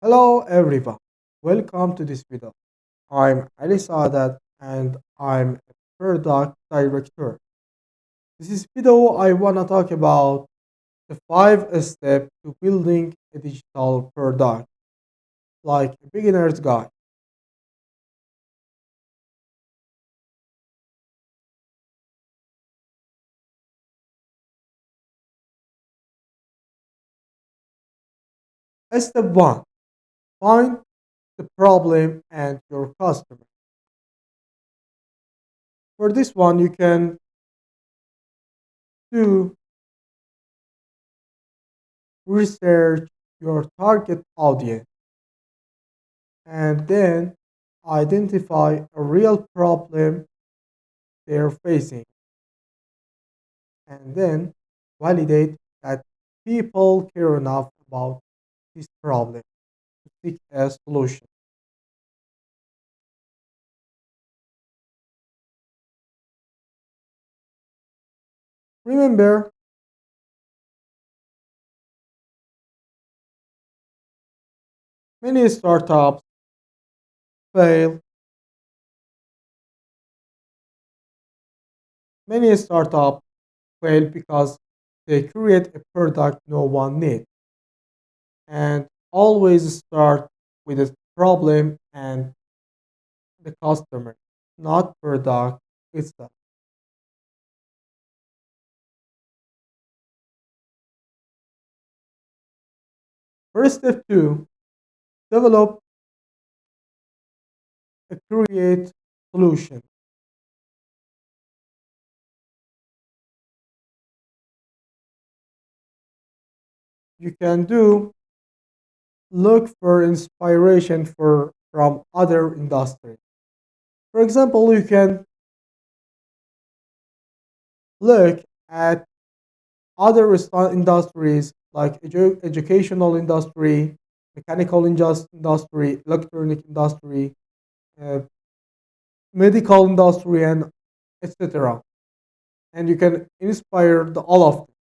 Hello everyone, welcome to this video. I'm Ali Sadat and I'm a product director. This is video I wanna talk about the 5 steps to building a digital product, like a beginner's guide. Step 1. Find the problem and your customer. For this one, you can do research your target audience and then identify a real problem they're facing and then validate that people care enough about this problem to seek a solution. Remember, many startups fail. Many startups fail because they create a product no one needs and always start with a problem and the customer, not product itself. First step two, develop a create solution. You can do look for inspiration from other industries. For example, you can look at other industries like educational industry, mechanical industry, electronic industry, uh, medical industry, and etc. And you can inspire all of them.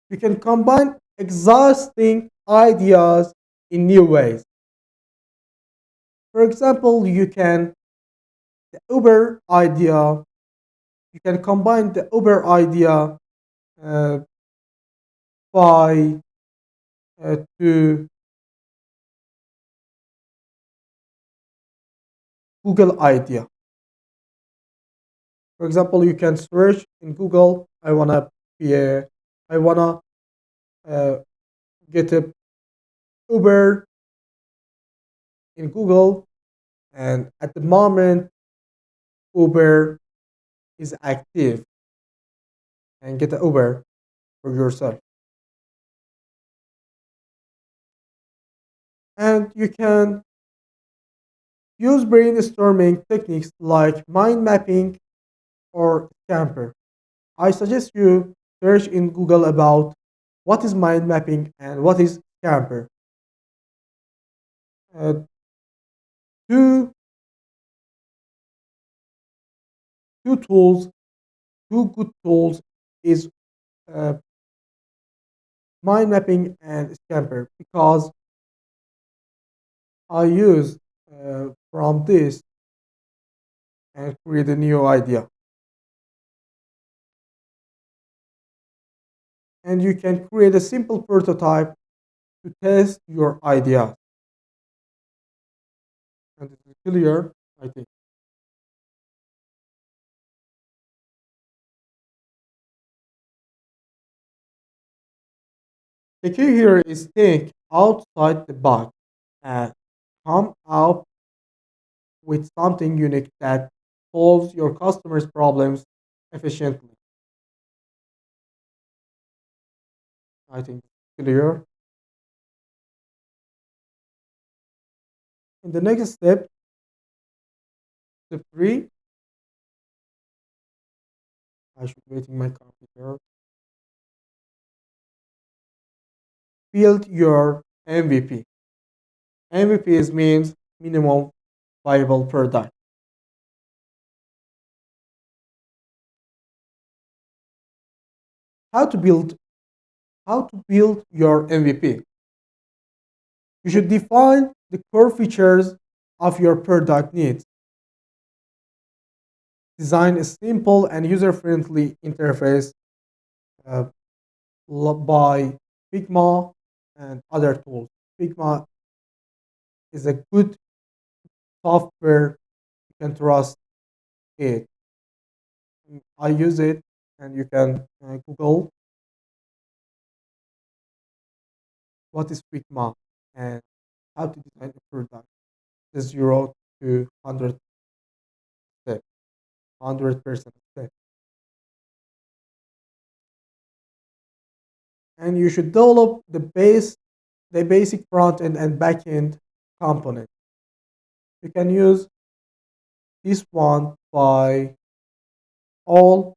You can combine exhausting ideas in new ways. For example, you can the Uber idea. You can combine the Uber idea uh, by to Google idea. For example, you can search in Google. I wanna uh, get a Uber in Google, and at the moment Uber is active, and get an Uber for yourself. And you can use brainstorming techniques like mind mapping or Scamper. I suggest you search in Google about what is mind mapping and what is Scamper. Uh, two two tools, two good tools is uh, mind mapping and Scamper because I use from this and create a new idea. And you can create a simple prototype to test your idea. And it's clear, I think. The key here is think outside the box and come up with something unique that solves your customers' problems efficiently. I think it's clear. In the next step, step three, I should wait in my computer. Build your MVP. MVP means minimum viable product. How to build How to build your MVP? You should define the core features of your product needs. Design a simple and user-friendly interface uh, by Figma and other tools. Figma is a good software. You can trust it. I use it, and you can Google what is Figma and how to design a product. The 0 to 100 step, 100% step. And you should develop the basic front end and back end component. You can use this one by all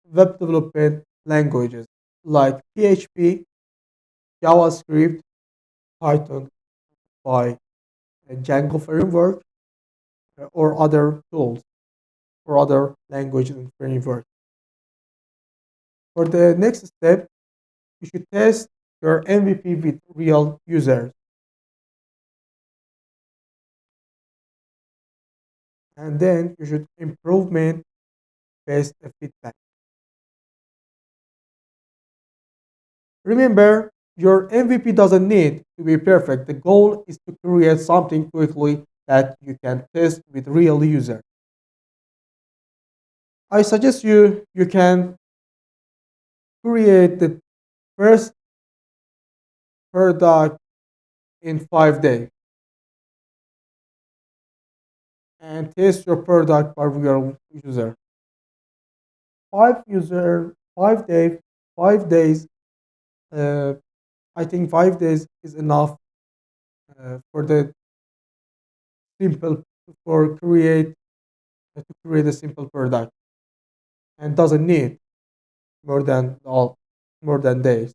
web development languages like PHP, JavaScript, Python by Django framework or other tools or other languages and frameworks. For the next step, you should test your MVP with real users, and then you should improvement based feedback. Remember, your MVP doesn't need to be perfect. The goal is to create something quickly that you can test with real users. I suggest you can create the first product in 5 days and test your product by real user. 5 days, 5 days. Uh, I think 5 days is enough for the simple for create to create a simple product and doesn't need more than days.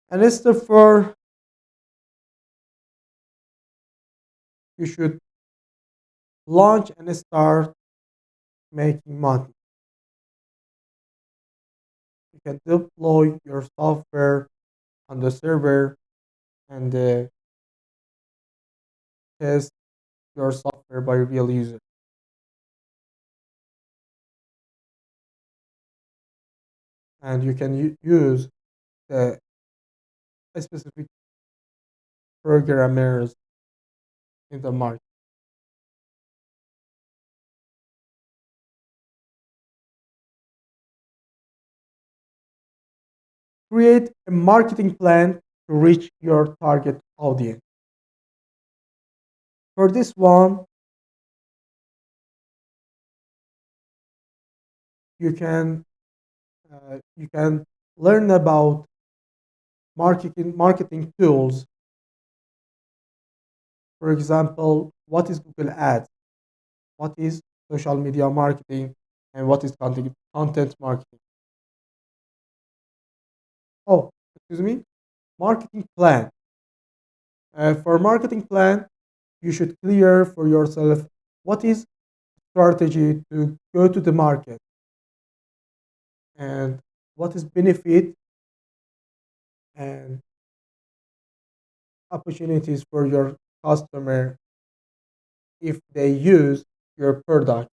And step four, you should launch and start making money. You can deploy your software on the server and test your software by real users. And you can use the specific programmers in the market. Create a marketing plan to reach your target audience. For this one, you can learn about marketing tools. For example, what is Google Ads? What is social media marketing? And what is content marketing? Oh, excuse me, marketing plan. For marketing plan, you should clear for yourself what is strategy to go to the market and what is benefit and opportunities for your customer if they use your product.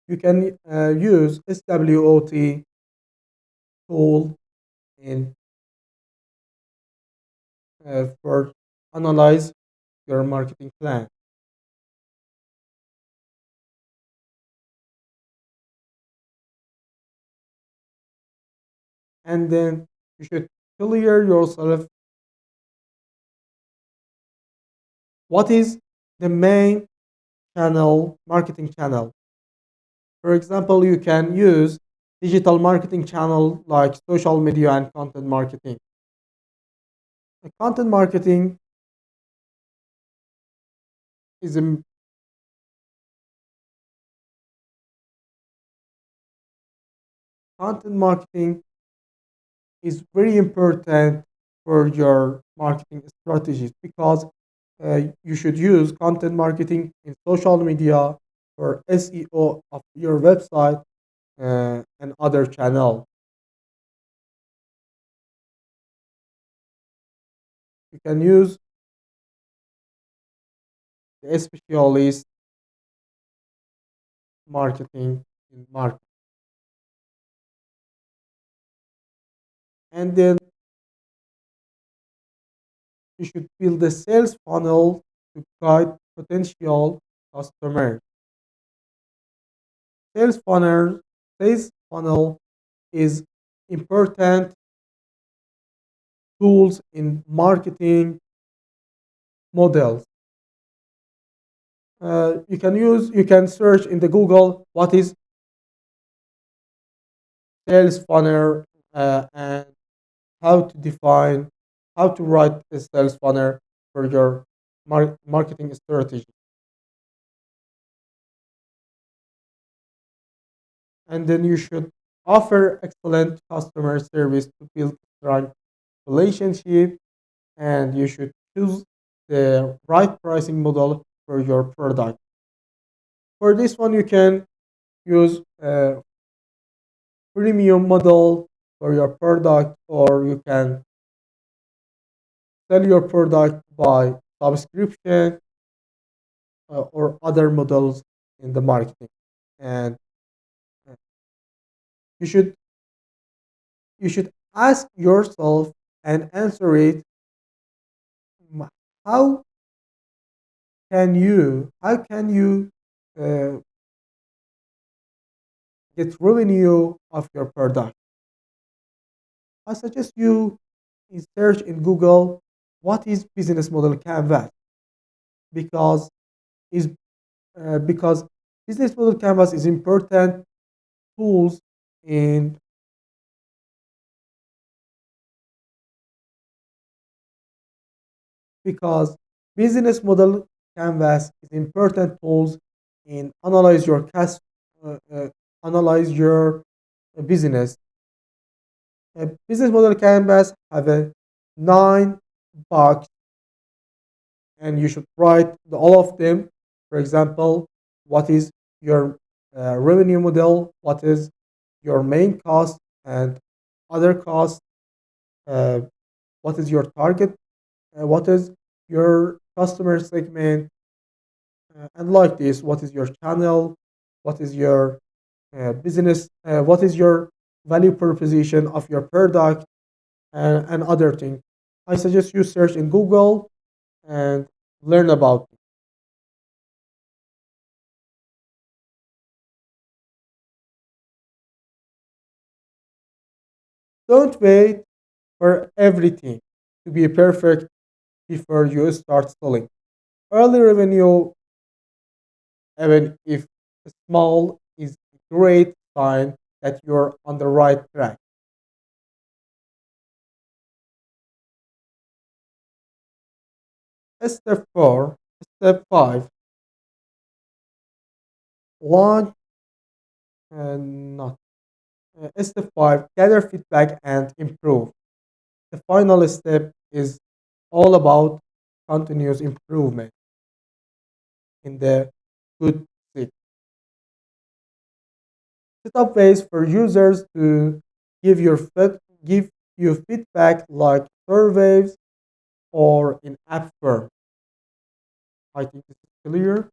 You can use SWOT tool in for analyze your marketing plan, and then you should clear yourself what is the main channel marketing channel. For example, you can use digital marketing channel like social media and content marketing. Content marketing is a, content marketing is very important for your marketing strategies because You should use content marketing in social media for SEO of your website and other channels. You can use the specialist marketing in market. And then you should build a sales funnel to guide potential customers. Sales funnel, sales funnel is important tools in marketing models. You can search in the Google what is sales funnel and how to define, how to write a sales funnel for your marketing strategy. And then you should offer excellent customer service to build strong relationship, and you should choose the right pricing model for your product. For this one, you can use a premium model for your product, or you can sell your product by subscription or other models in the marketing. And uh, you should you should ask yourself and answer it: how how can you uh, get revenue of your product? I suggest you search in Google what is business model canvas, because is because business model canvas is important tools in because business model canvas is important tools in uh, uh, analyze your business. A business model canvas have a 9 box, and you should write all of them. For example, what is your revenue model, what is your main cost and other costs, uh, what is your target, what is your customer segment, and like this, what is your channel, what is your business, what is your value proposition of your product, and other things. I suggest you search in Google and learn about it. Don't wait for everything to be perfect before you start selling. Early revenue, even if small, is a great sign that you're on the right track. Step 4, Step 5, launch and not. Step 5, gather feedback and improve. The final step is all about continuous improvement in the good seat. Set up ways for users to give your give you feedback like surveys or in app form. I think this is clear.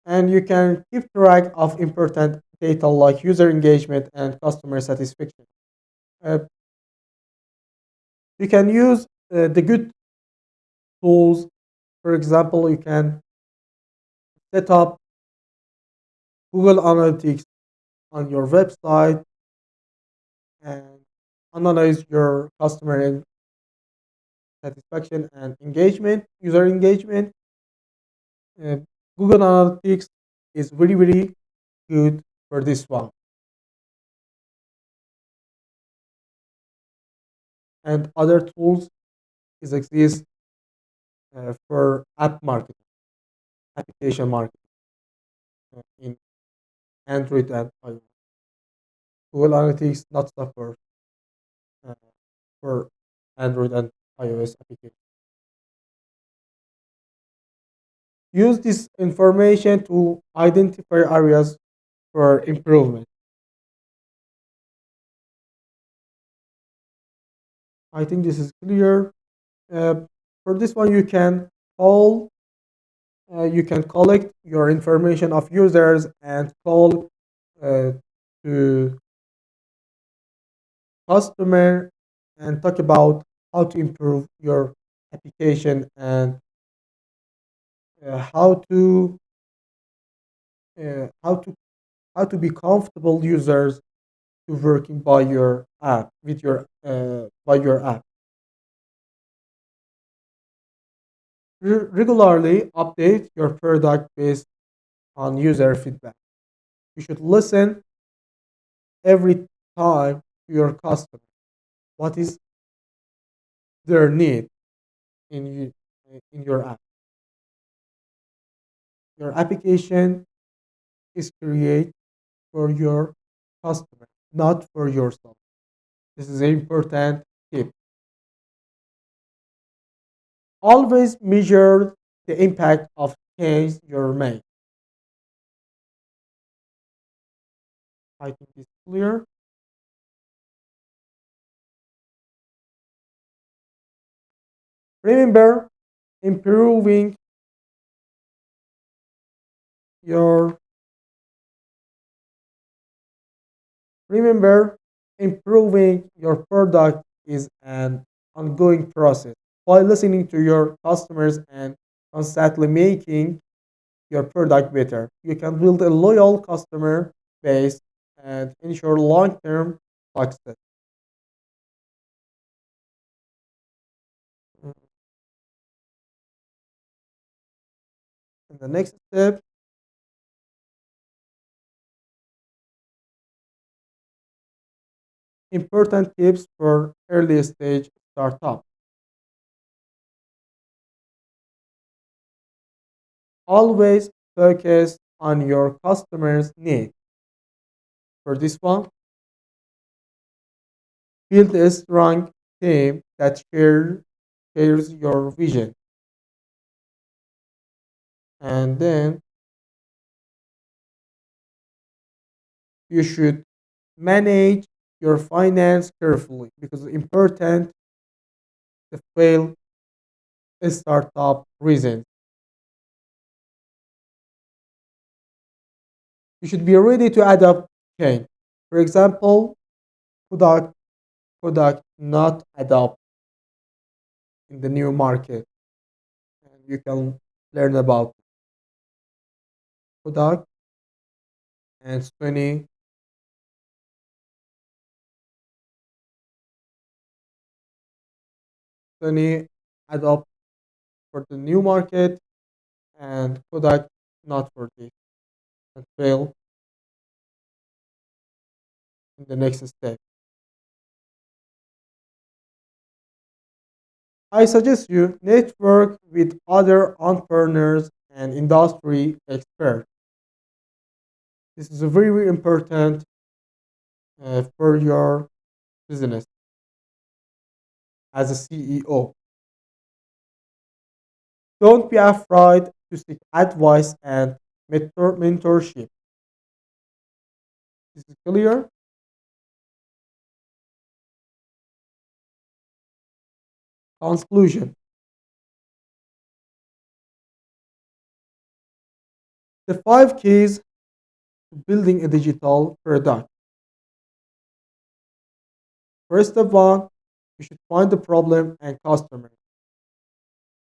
And you can keep track of important data like user engagement and customer satisfaction. Uh, you can use the good tools. For example, you can set up Google Analytics on your website and analyze your customer satisfaction and engagement, user engagement. Uh, Google Analytics is very, very good for this one. And other tools is exist for app marketing, application marketing in Android and iOS. Google Analytics not support uh, for Android and iOS application. Use this information to identify areas for improvement. I think this is clear. Uh, for this one, you can collect your information of users and call uh, to customer and talk about how to improve your application and how to uh, how to how to be comfortable users to working by your app with your by your app. Regularly update your product based on user feedback. You should listen every time to your customer. What is their need in in your app? Your application is created for your customer, not for yourself. This is an important tip. Always measure the impact of change you make. I think it's clear. Remember, improving your remember improving your product is an ongoing process. While listening to your customers and constantly making your product better, you can build a loyal customer base and ensure long-term success. In the next step, important tips for early stage startup. Always focus on your customers' needs. For this one, build a strong team that shares your vision. And then you should manage your finance carefully because it's important to fail a startup reason. You should be ready to adapt change. For example, product product not adapt in the new market, and you can learn about product and Sony adapt for the new market and product not for this and fail in the next step. I suggest you network with other entrepreneurs and industry experts. This is very, very important for your business as a CEO. Don't be afraid to seek advice and mentorship. This is clear. Conclusion. The five keys to building a digital product. First step one, you should find the problem and customer.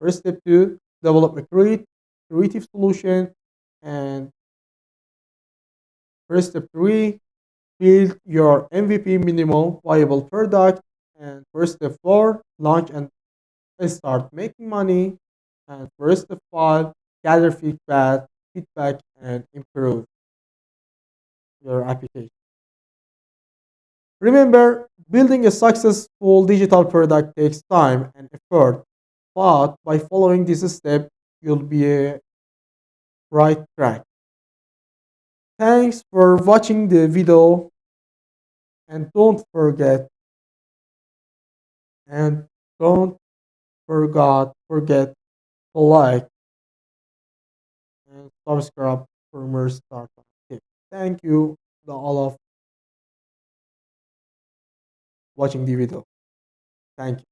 First step two, develop a creative solution. And first step three, build your MVP minimum viable product. And first step four, launch and start making money. And first step five, gather feedback and improve your application. Remember, building a successful digital product takes time and effort, but by following this step, you'll be a right track. Thanks for watching the video and don't forget and don't forget to like and subscribe for more startup tips. Thank you to all of watching the video. Thank you.